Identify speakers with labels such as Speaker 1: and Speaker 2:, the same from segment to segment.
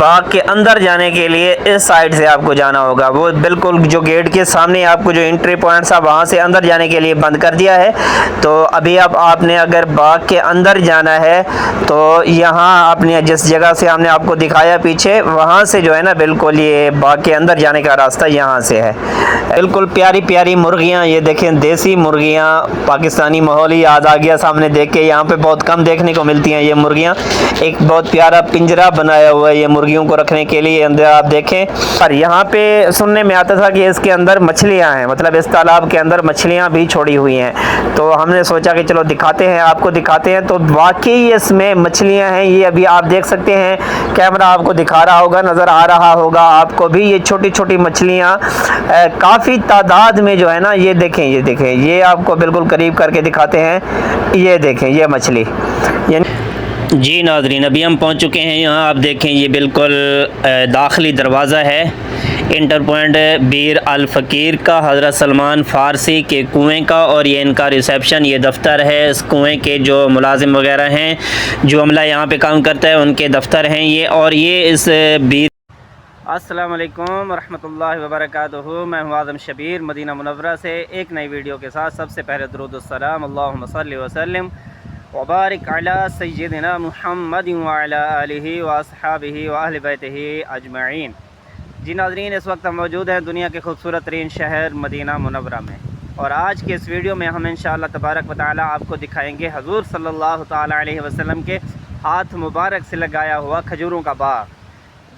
Speaker 1: बाग के अंदर जाने के लिए इस साइड से आपको जाना होगा। वो बिल्कुल जो गेट के सामने आपको जो एंट्री पॉइंट था वहाँ से अंदर जाने के लिए बंद कर दिया है। तो अभी अब आपने अगर बाग के अंदर जाना है तो यहाँ आपने जिस जगह से हमने आपको दिखाया पीछे, वहाँ से जो है ना बिल्कुल ये बाग के अंदर जाने का रास्ता यहाँ से है। बिल्कुल प्यारी प्यारी मुर्गियाँ, ये देखें देसी मुर्गियाँ, पाकिस्तानी माहौल ही याद आ गया सामने देख के। यहाँ पे बहुत कम देखने को मिलती हैं ये मुर्गियाँ। एक बहुत प्यारा पिंजरा बनाया हुआ है ये मुर्गियों को रखने के लिए, अंदर आप देखें। और यहाँ पे सुनने में आता था कि इसके अंदर मछलियाँ हैं, मतलब इस तालाब के अंदर मछलियाँ भी छोड़ी हुई हैं। तो हमने सोचा कि चलो दिखाते हैं, आपको दिखाते हैं। तो वाकई इसमें मछलियाँ हैं, ये अभी आप देख सकते हैं, कैमरा आपको दिखा रहा होगा, नज़र आ रहा होगा आपको भी। ये छोटी छोटी मछलियाँ काफ़ी तादाद में जो है ना, ये देखें, ये देखें, ये आपको बिल्कुल करीब करके दिखाते हैं। ये देखें ये मछली। जी नाज़रीन, अभी हम पहुंच चुके हैं यहाँ। आप देखें ये बिल्कुल दाखिली दरवाज़ा है इंटर पॉइंट बीर अल फ़कीर का, हज़रत सलमान फ़ारसी के कुएं का। और ये इनका रिसेप्शन, ये दफ़्तर है। इस कुएं के जो मुलाजिम वगैरह हैं, जो अमला यहाँ पे काम करता है, उनके दफ़्तर हैं ये। और ये इस बीर अस्सलाम वालेकुम रहमतुल्लाहि व बरकातुहू। मैं हूँ आज़म शबीर मदीना मुनव्वरा से एक नई वीडियो के साथ। सबसे पहले दुरूद व सलाम अल्लाहुम्मा सल्लि व सल्लिम व बारिक अला सय्यिदिना मुहम्मद व अला आलिहि व अस्हाबिहि व अहलि बैतिहि अजमईन। जी नाज़रीन, इस वक्त हम मौजूद हैं दुनिया के खूबसूरत तरीन शहर मदीना मुनव्वरा में। और आज के इस वीडियो में हम इंशाअल्लाह तबारक व तआला आपको दिखाएंगे हज़ूर सल्लल्लाहु तआला अलैहि वसल्लम के हाथ मुबारक से लगाया हुआ खजूरों का बाग।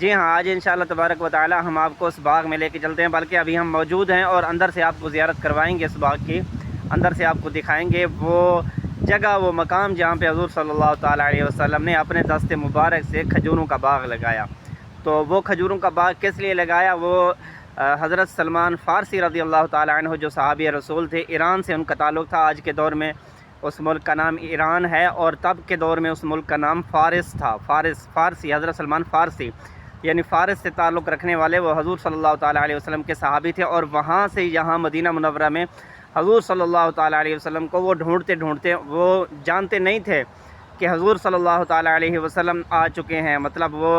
Speaker 1: जी हाँ, आज इंशाअल्लाह तबारक व तआला हम आपको उस बाग में लेके चलते हैं। बल्कि अभी हम मौजूद हैं और अंदर से आपको ज़ियारत करवाएंगे। इस बाग की अंदर से आपको दिखाएंगे वो जगह, वो मकाम जहाँ पे हज़ूर सल्लल्लाहु तआला अलैहि वसल्लम ने अपने दस्ते मुबारक से खजूरों का बाग लगाया। तो वो खजूरों का बाग किस लिए लगाया, वो हज़रत सलमान फ़ारसी रज़ियल्लाहु तआला अन्हु जो सहाबी रसूल थे, ईरान से उनका ताल्लुक़ था। आज के दौर में उस मुल्क का नाम ईरान है और तब के दौर में उस मुल्क का नाम फ़ारिस था। फ़ारसी, हज़रत सलमान फ़ारसी यानी फ़ारिस से ताल्लुक़ रखने वाले वो हज़ूर सल्लल्लाहु तआला अलैहि वसल्लम के सहाबी थे। और वहाँ से यहाँ मदीना मुनव्वरा में हज़ूर सल्लल्लाहु तआला अलैहि वसल्लम को वो ढूंढते ढूंढते, वो जानते नहीं थे कि हज़ूर सल्लल्लाहु तआला अलैहि वसल्लम आ चुके हैं। मतलब वो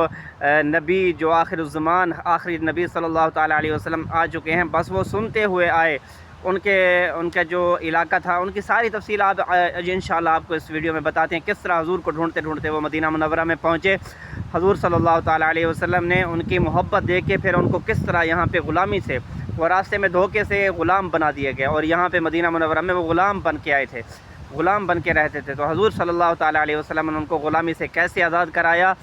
Speaker 1: नबी जो आखिरुज़्ज़मान, आखिरी नबी सल्लल्लाहु तआला अलैहि वसल्लम आ चुके हैं, बस वो सुनते हुए आए। उनका जो इलाका था, उनकी सारी तफसील आप इंशाअल्लाह आपको इस वीडियो में बताते हैं, किस तरह हज़ूर को ढूंढते ढूंढते वो मदीना मुनव्वरा में पहुँचे। हज़ूर सल्लल्लाहु तआला अलैहि वसल्लम ने उनकी मोहब्बत देख के फिर उनको किस तरह यहाँ पे ग़ुलामी से, वो रास्ते में धोखे से ग़ुलाम बना दिए गए और यहाँ पे मदीना मुनव्वरा में वो ग़ुलाम बन के आए थे, ग़ुलाम बन के रहते थे। तो हज़ूर सल्लल्लाहु तआला अलैहि वसल्लम ने उनको ग़ुलामी से कैसे आज़ाद कराया,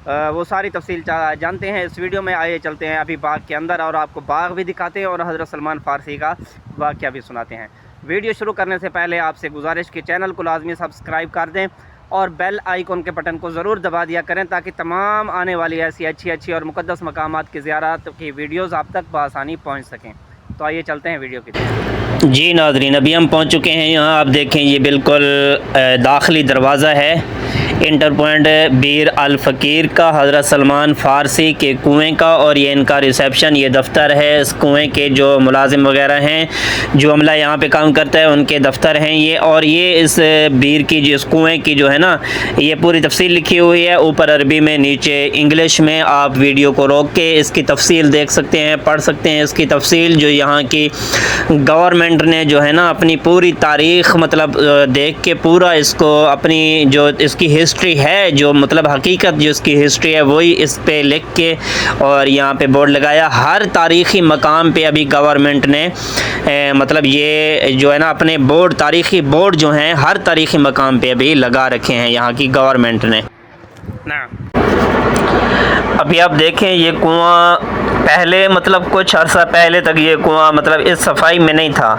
Speaker 1: वो सारी तफसील जानते हैं इस वीडियो में। आइए चलते हैं अभी बाग के अंदर और आपको बाग भी दिखाते हैं और हज़रत सलमान फ़ारसी का वाक़या भी सुनाते हैं। वीडियो शुरू करने से पहले आपसे गुजारिश कि चैनल को लाजमी सब्सक्राइब कर दें और बेल आइकन के बटन को ज़रूर दबा दिया करें, ताकि तमाम आने वाली ऐसी अच्छी और मुक़द्दस मकामात की ज़ियारत की वीडियोज़ आप तक बआसानी पहुँच सकें। तो आइए चलते हैं वीडियो की तरफ। जी नाज़रीन, अभी हम पहुंच चुके हैं यहाँ। आप देखें ये बिल्कुल दाखिली दरवाज़ा है इंटर पॉइंट बीर अल फ़कीर का, हज़रत सलमान फ़ारसी के कुएं का। और ये इनका रिसेप्शन, ये दफ़्तर है। इस कुएं के जो मुलाजिम वगैरह हैं, जो अमला यहाँ पे काम करता है, उनके दफ़्तर हैं ये। और ये इस बीर की, जो इस कुएँ की जो है ना, ये पूरी तफसील लिखी हुई है, ऊपर अरबी में, नीचे इंग्लिश में। आप वीडियो को रोक के इसकी तफसील देख सकते हैं, पढ़ सकते हैं इसकी तफसील। जो यहाँ की गवर्नमेंट ने जो है ना अपनी पूरी तारीख़ मतलब देख के पूरा इसको, अपनी जो इसकी हिस्ट्री है, जो मतलब हकीकत जो इसकी हिस्ट्री है, वही इस पे लिख के और यहाँ पे बोर्ड लगाया। हर तारीख़ी मकाम पे अभी गवर्नमेंट ने मतलब ये जो है ना अपने बोर्ड, तारीख़ी बोर्ड जो हैं हर तारीख़ी मकाम पे अभी लगा रखे हैं यहाँ की गवर्नमेंट ने ना। अभी आप देखें ये कुआं पहले, मतलब कुछ अर्सा पहले तक ये कुआं मतलब इस सफाई में नहीं था।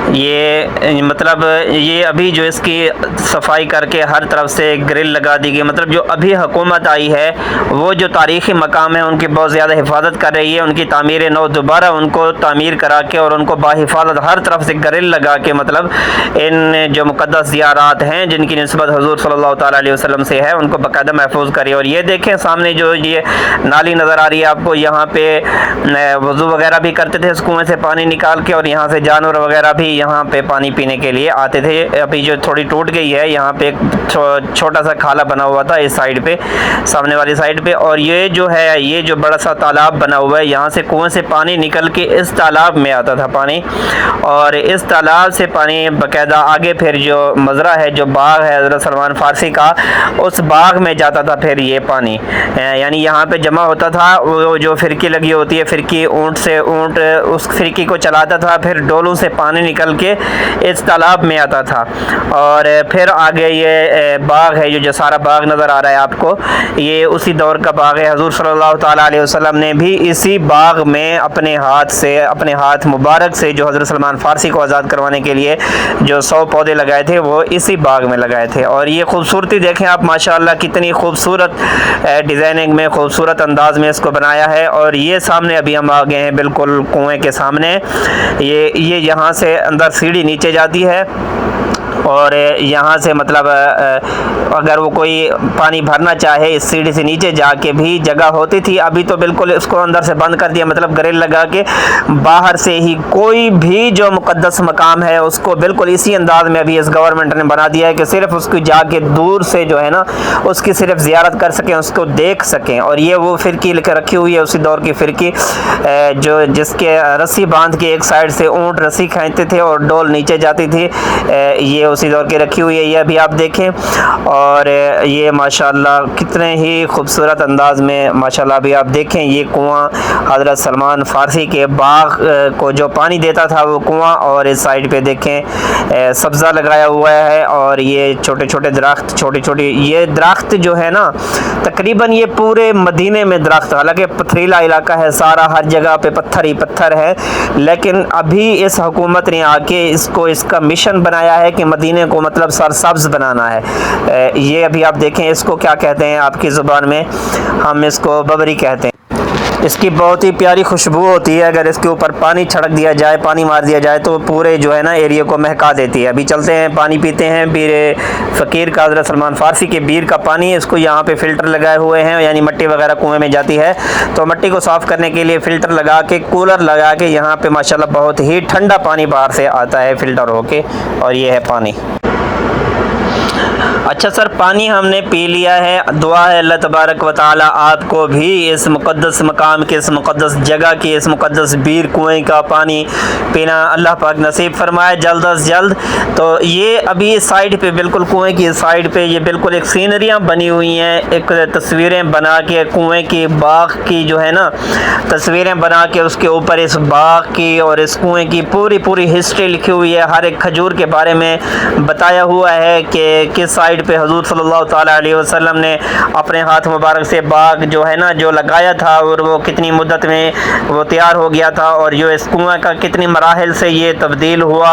Speaker 1: ये मतलब ये अभी जो इसकी सफाई करके हर तरफ से ग्रिल लगा दी गई। मतलब जो अभी हुकूमत आई है वो जो तारीख़ी मकाम है उनकी बहुत ज़्यादा हिफाजत कर रही है। उनकी तामीर नौ दोबारा उनको तामीर करा के और उनको बाहिफाजत हर तरफ से ग्रिल लगा के, मतलब इन जो मुक़द्दस ज़ियारात हैं जिनकी निस्बत हुज़ूर सल्लल्लाहु तआला अलैहि वसल्लम से है, उनको बाकायदा महफूज करी। और ये देखें सामने जो ये नाली नज़र आ रही है आपको, यहाँ पे वज़ू वगैरह भी करते थे इस कुएँ से पानी निकाल के, और यहाँ से जानवर वगैरह भी यहाँ पे पानी पीने के लिए आते थे। अभी जो थोड़ी टूट गई है, यहाँ पे एक छोटा सा खाला बना हुआ था इस साइड पे, सामने वाली साइड पे। और ये जो है, ये जो बड़ा सा तालाब बना हुआ है, यहाँ से कुएं से पानी निकल के इस तालाब में आता था पानी, और इस तालाब से पानी बाकायदा आगे फिर जो मज़रा है, जो बाग है हज़रत सलमान फ़ारसी का, उस बाग में जाता था फिर ये पानी, यानी यहाँ पे जमा होता था। वो जो फिरकी लगी होती है, फिरकी ऊँट से, ऊँट उस फिरकी को चलाता था, फिर डोलों से पानी निकल के इस तालाब में आता था। और फिर आगे ये बाग है, जो सारा बाग नज़र आ रहा है आपको, ये उसी दौर का बाग है। हुज़ूर सल्लल्लाहु ताला अलैहि वसल्लम ने भी इसी बाग में अपने हाथ से, अपने हाथ मुबारक से, जो हज़रत सलमान फ़ारसी को आज़ाद करवाने के लिए जो 100 पौधे लगाए थे, वो इसी बाग में लगाए थे। और ये खूबसूरती देखें आप, माशाअल्लाह कितनी खूबसूरत डिज़ाइनिंग में, खूबसूरत अंदाज में इसको बनाया है। और ये सामने अभी हम आ गए हैं बिल्कुल कुएं के सामने। ये यहाँ से अंदर सीढ़ी नीचे जाती है, और यहाँ से मतलब अगर वो कोई पानी भरना चाहे, इस सीढ़ी से नीचे जाके भी जगह होती थी। अभी तो बिल्कुल इसको अंदर से बंद कर दिया, मतलब ग्रिल लगा के बाहर से ही कोई भी जो मुक़द्दस मकाम है उसको बिल्कुल इसी अंदाज में अभी इस गवर्नमेंट ने बना दिया है कि सिर्फ उसको जाके दूर से जो है ना, उसकी सिर्फ ज़ियारत कर सकें, उसको देख सकें। और ये वो फिरकी लेकर रखी हुई है, उसी दौर की फिरकी, जो जिसके रस्सी बांध के एक साइड से ऊँट रस्सी खींचते थे और डोल नीचे जाती थी, ये उसी दौर की रखी हुई है। ये अभी आप देखें, और ये माशाल्लाह कितने ही खूबसूरत अंदाज में, माशाल्लाह अभी आप देखें, ये कुआं हज़रत सलमान फ़ारसी के बाग को जो पानी देता था वो कुआं। और इस साइड पे देखें सब्ज़ा लगाया हुआ है, और ये छोटे छोटे दरख्त, छोटी छोटी ये दरख्त जो है ना, तकरीबन ये पूरे मदीने में दरख्त, हालांकि पथरीला इलाका है सारा, हर जगह पे पत्थर ही पत्थर है, लेकिन अभी इस हुकूमत ने आके इसका मिशन बनाया है कि मदीने को मतलब सरसब्ज़ बनाना है। ये अभी आप देखें, इसको क्या कहते हैं आपकी ज़ुबान में, हम इसको बबरी कहते हैं। इसकी बहुत ही प्यारी खुशबू होती है, अगर इसके ऊपर पानी छिड़क दिया जाए, पानी मार दिया जाए, तो पूरे जो है ना एरिया को महका देती है। अभी चलते हैं, पानी पीते हैं बीर फ़कीर का, हज़रत सलमान फ़ारसी के बीर का पानी। इसको यहाँ पे फ़िल्टर लगाए हुए हैं, यानी मिट्टी वगैरह कुएं में जाती है, तो मिट्टी को साफ़ करने के लिए फ़िल्टर लगा के, कूलर लगा के, यहाँ पे माशाल्लाह बहुत ही ठंडा पानी बाहर से आता है फ़िल्टर होके। और ये है पानी। अच्छा सर, पानी हमने पी लिया है। दुआ है अल्लाह तबारक व तआला आपको भी इस मुक़द्दस मकाम के, इस मुक़द्दस जगह की, इस मुक़द्दस बीर कुएं का पानी पीना अल्लाह पाक नसीब फरमाए जल्द अज जल्द। तो ये अभी साइड पे, बिल्कुल कुएं की साइड पे, ये बिल्कुल एक सीनरियाँ बनी हुई हैं, एक तस्वीरें बना के कुएं की, बाग की जो है ना, तस्वीरें बना के उसके ऊपर इस बाग की और इस कुएं की पूरी हिस्ट्री लिखी हुई है। हर एक खजूर के बारे में बताया हुआ है कि किस साइड पे हुज़ूर सल्लल्लाहु ताला अलैहि वसल्लम ने अपने हाथ मुबारक से बाग जो है ना, जो लगाया था, और वो कितनी मुद्दत में वो तैयार हो गया था, और जो इस कुआं का कितनी मराहिल से ये तब्दील हुआ,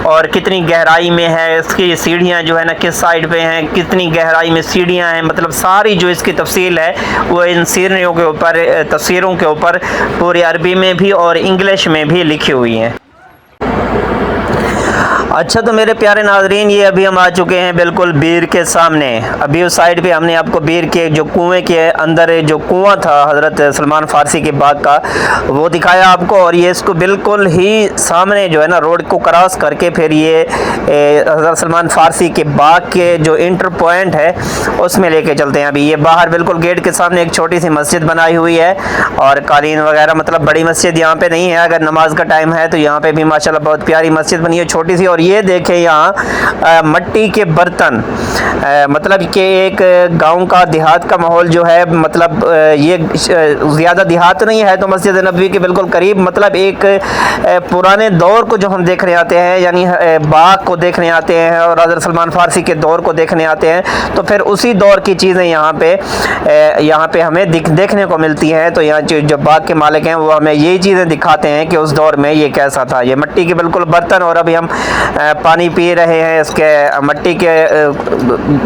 Speaker 1: और कितनी गहराई में है, इसकी सीढ़ियाँ जो है ना किस साइड पे हैं, कितनी गहराई में सीढ़ियाँ हैं, मतलब सारी जो इसकी तफसील है वो इन सीढ़ियों के ऊपर, तस्वीरों के ऊपर पूरी अरबी में भी और इंग्लिश में भी लिखी हुई हैं। अच्छा तो मेरे प्यारे नाजरीन, ये अभी हम आ चुके हैं बिल्कुल बीर के सामने। अभी उस साइड पे हमने आपको बीर के जो कुएं के अंदर जो कुआं था हज़रत सलमान फ़ारसी के बाग का, वो दिखाया आपको। और ये इसको बिल्कुल ही सामने जो है ना, रोड को क्रॉस करके फिर ये हज़रत सलमान फ़ारसी के बाग के जो इंटर पॉइंट है उसमें लेके चलते हैं। अभी ये बाहर बिल्कुल गेट के सामने एक छोटी सी मस्जिद बनाई हुई है, और कालीन वगैरह, मतलब बड़ी मस्जिद यहाँ पे नहीं है। अगर नमाज का टाइम है तो यहाँ पे भी माशाल्लाह बहुत प्यारी मस्जिद बनी है, छोटी सी। और ये देखें यहाँ मिट्टी के बर्तन, मतलब कि एक गांव का, देहात का माहौल जो है, मतलब ये ज़्यादा देहात नहीं है तो मस्जिद नबवी के बिल्कुल करीब, मतलब एक पुराने दौर को जो हम देखने आते हैं, यानी बाग को देखने आते हैं और हज़रत सलमान फ़ारसी के दौर को देखने आते हैं, तो फिर उसी दौर की चीज़ें यहाँ पे हमें देखने को मिलती हैं। तो यहाँ जो बाग के मालिक हैं वो हमें यही चीज़ें दिखाते हैं कि उस दौर में ये कैसा था। ये मिट्टी के बिल्कुल बर्तन, और अभी हम पानी पी रहे हैं इसके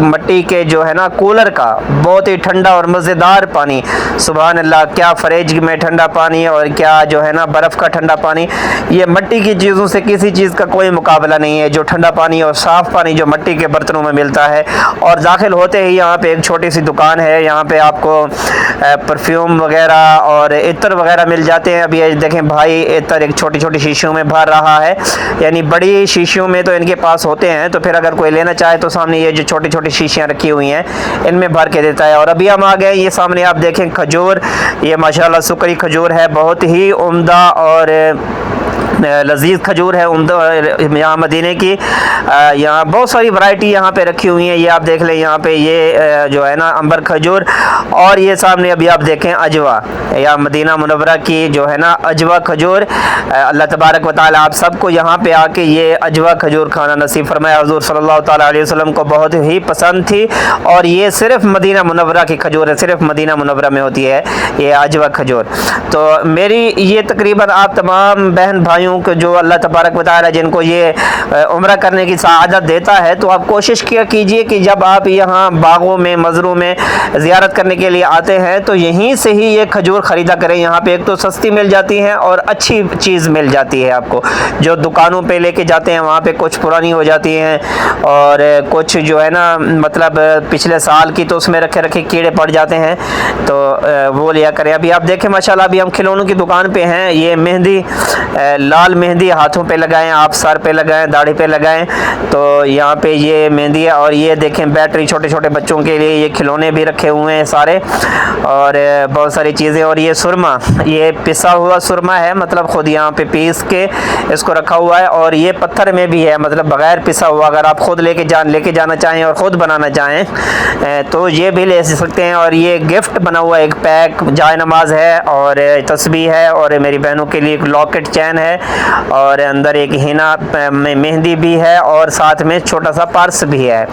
Speaker 1: मिट्टी के जो है ना कूलर का, बहुत ही ठंडा और मज़ेदार पानी। सुभान अल्लाह, क्या फ्रिज में ठंडा पानी और क्या जो है ना बर्फ़ का ठंडा पानी। ये मिट्टी की चीज़ों से किसी चीज़ का कोई मुकाबला नहीं है, जो ठंडा पानी और साफ़ पानी जो मिट्टी के बर्तनों में मिलता है। और दाखिल होते ही यहाँ पे एक छोटी सी दुकान है, यहाँ पे आपको परफ्यूम वगैरह और इत्र वगैरह मिल जाते हैं। अभी ये देखें भाई इत्र एक छोटी छोटी शीशियों में भर रहा है, यानी बड़ी शीशियों में तो इनके पास होते हैं, तो फिर अगर कोई लेना चाहे तो सामने ये जो छोटी छोटी शीशियाँ रखी हुई हैं इनमें भर के देता है। और अभी हम आ गए, ये सामने आप देखें खजूर, ये माशाल्लाह सुकरी खजूर है, बहुत ही उम्दा और लजीज खजूर है उम्दा यहाँ मदीने की। यहाँ बहुत सारी वैरायटी यहाँ पे रखी हुई हैं, ये आप देख लें यहाँ पे ये जो है ना अंबर खजूर, और ये सामने अभी आप देखें अजवा, या मदीना मुनव्वरा की जो है ना अजवा खजूर। अल्लाह तबारक व तआला आप सबको यहाँ पे आके ये अजवा खजूर खाना नसीब फरमाए। हुज़ूर सल्लल्लाहु तआला अलैहि वसल्लम को बहुत ही पसंद थी, और ये सिर्फ मदीना मुनव्वरा की खजूर है, सिर्फ मदीना मुनव्वरा में होती है ये अजवा खजूर। तो मेरी ये तकरीबन आप तमाम बहन भाइयों को जो अल्लाह तबारक व तआला जिनको ये उम्रा करने की सआदत देता है, तो आप कोशिश किया कीजिए कि जब आप यहाँ बागों में मज़रों में ज़ियारत करने के लिए आते हैं तो यहीं से ही ये खजूर ख़रीदा करें। यहाँ पे एक तो सस्ती मिल जाती है और अच्छी चीज़ मिल जाती है आपको। जो दुकानों पे लेके जाते हैं वहाँ पे कुछ पुरानी हो जाती हैं, और कुछ जो है ना मतलब पिछले साल की, तो उसमें रखे रखे कीड़े पड़ जाते हैं, तो वो लिया करें। अभी आप देखें माशाल्लाह अभी हम खिलौनों की दुकान पे हैं। ये मेहंदी, लाल मेहंदी हाथों पे लगाएं, आप सर पे लगाएं, दाढ़ी पे लगाएं, तो यहाँ पे ये मेहंदी है। और ये देखें बैटरी, छोटे छोटे बच्चों के लिए ये खिलौने भी रखे हुए हैं सारे, और बहुत सारी चीज़ें। और ये सुरमा, ये पिसा हुआ सुरमा है, मतलब ख़ुद यहाँ पे पीस के इसको रखा हुआ है। और ये पत्थर में भी है, मतलब बग़ैर पिसा हुआ, अगर आप ख़ुद लेके जाना चाहें और ख़ुद बनाना चाहें तो ये भी ले सकते हैं। और ये गिफ्ट बना हुआ एक पैक जाए नमाज है, और तस्बीह है, और मेरी बहनों के लिए एक लॉकेट चैन है, और अंदर एक हिना मेहंदी भी है, और साथ में छोटा सा पर्स भी है।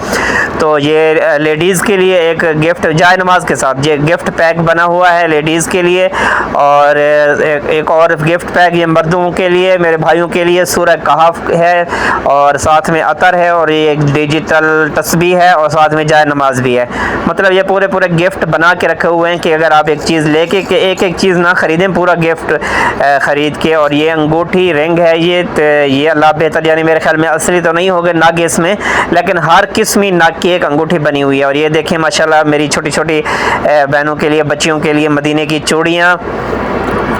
Speaker 1: तो ये लेडीज़ के लिए एक गिफ्ट जाए नमाज के साथ ये गिफ्ट पैक बना हुआ है लेडीज़ के लिए। और एक और गिफ्ट पैक ये मर्दों के लिए, मेरे भाइयों के लिए सूरह कहफ है, और साथ में अतर है, और ये एक डिजिटल तस्बीह है, और साथ में जाए नमाज भी है। मतलब ये पूरे पूरे गिफ्ट बना के रखे हुए हैं कि अगर आप एक चीज़ लेके के एक चीज़ ना ख़रीदें, पूरा गिफ्ट ख़रीद के। और ये अंगूठी रिंग है, ये अल्लाह बेहतर, यानी मेरे ख्याल में असली तो नहीं होगा नग इसमें, लेकिन हर किस्मी नग की एक अंगूठी बनी हुई है। और ये देखें माशाल्लाह मेरी छोटी छोटी बहनों के लिए, बच्चियों के लिए मदीने की चूड़ियाँ,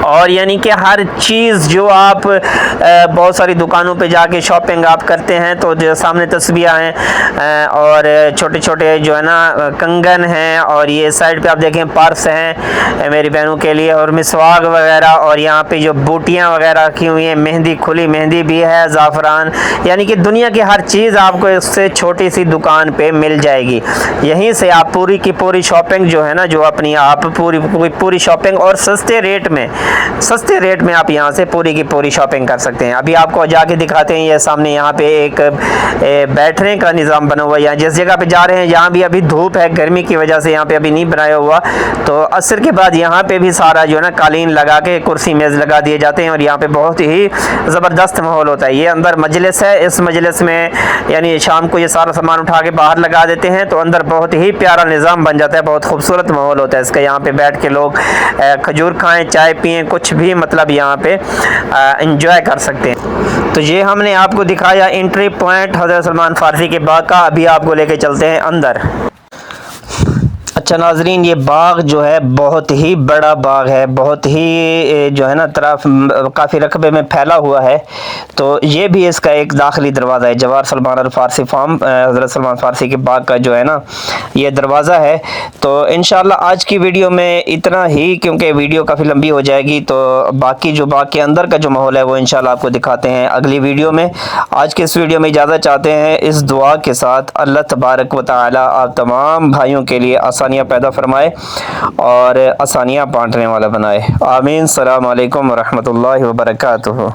Speaker 1: और यानी कि हर चीज़ जो आप बहुत सारी दुकानों पे जाके शॉपिंग आप करते हैं, तो जो सामने तस्बीह हैं, और छोटे छोटे जो है ना कंगन हैं, और ये साइड पे आप देखें पर्स हैं मेरी बहनों के लिए, और मिसवाक वगैरह, और यहाँ पे जो बूटियाँ वगैरह रखी हुई हैं, मेहंदी, खुली मेहंदी भी है, ज़ाफ़रान, यानी कि दुनिया की हर चीज़ आपको इससे छोटी सी दुकान पे मिल जाएगी। यहीं से आप पूरी की पूरी शॉपिंग जो है ना, जो अपनी आप पूरी शॉपिंग, और सस्ते रेट में आप यहाँ से पूरी की पूरी शॉपिंग कर सकते हैं। अभी आपको जाके दिखाते हैं, ये सामने यहाँ पे एक बैठने का निज़ाम बना हुआ है। यहाँ जिस जगह पे जा रहे हैं यहाँ भी अभी धूप है, गर्मी की वजह से यहाँ पे अभी नहीं बनाया हुआ, तो असर के बाद यहाँ पे भी सारा जो है ना कालीन लगा के कुर्सी मेज़ लगा दिए जाते हैं, और यहाँ पे बहुत ही ज़बरदस्त माहौल होता है। ये अंदर मजलिस है, इस मजलिस में यानी शाम को ये सारा सामान उठा के बाहर लगा देते हैं, तो अंदर बहुत ही प्यारा निज़ाम बन जाता है, बहुत खूबसूरत माहौल होता है इसका। यहाँ पे बैठ के लोग खजूर खाएँ, चाय पिएँ, कुछ भी मतलब यहाँ पे एंजॉय कर सकते हैं। तो ये हमने आपको दिखाया एंट्री पॉइंट हज़रत सलमान फ़ारसी के बाग का। अभी आपको लेके चलते हैं अंदर। अच्छा नाजरीन, ये बाग जो है बहुत ही बड़ा बाग है, बहुत ही जो है ना तरफ काफ़ी रकबे में फैला हुआ है। तो ये भी इसका एक दाखिली दरवाज़ा है, जवाहर सलमान अल फ़ारसी फार्म, हज़रत सलमान फ़ारसी के बाग का जो है ना ये दरवाज़ा है। तो इंशाल्लाह आज की वीडियो में इतना ही, क्योंकि वीडियो काफ़ी लंबी हो जाएगी, तो बाकी जो बाग के अंदर का जो माहौल है वो इंशाल्लाह आपको दिखाते हैं अगली वीडियो में। आज के इस वीडियो में इजाज़त चाहते हैं इस दुआ के साथ, अल्लाह तबारक व तआला आप तमाम भाइयों के लिए आसानियाँ पैदा फरमाए और आसानियाँ बांटने वाला बनाए। आमीन। सलाम अलैकुम व रहमतुल्लाहि व बरकातुहू।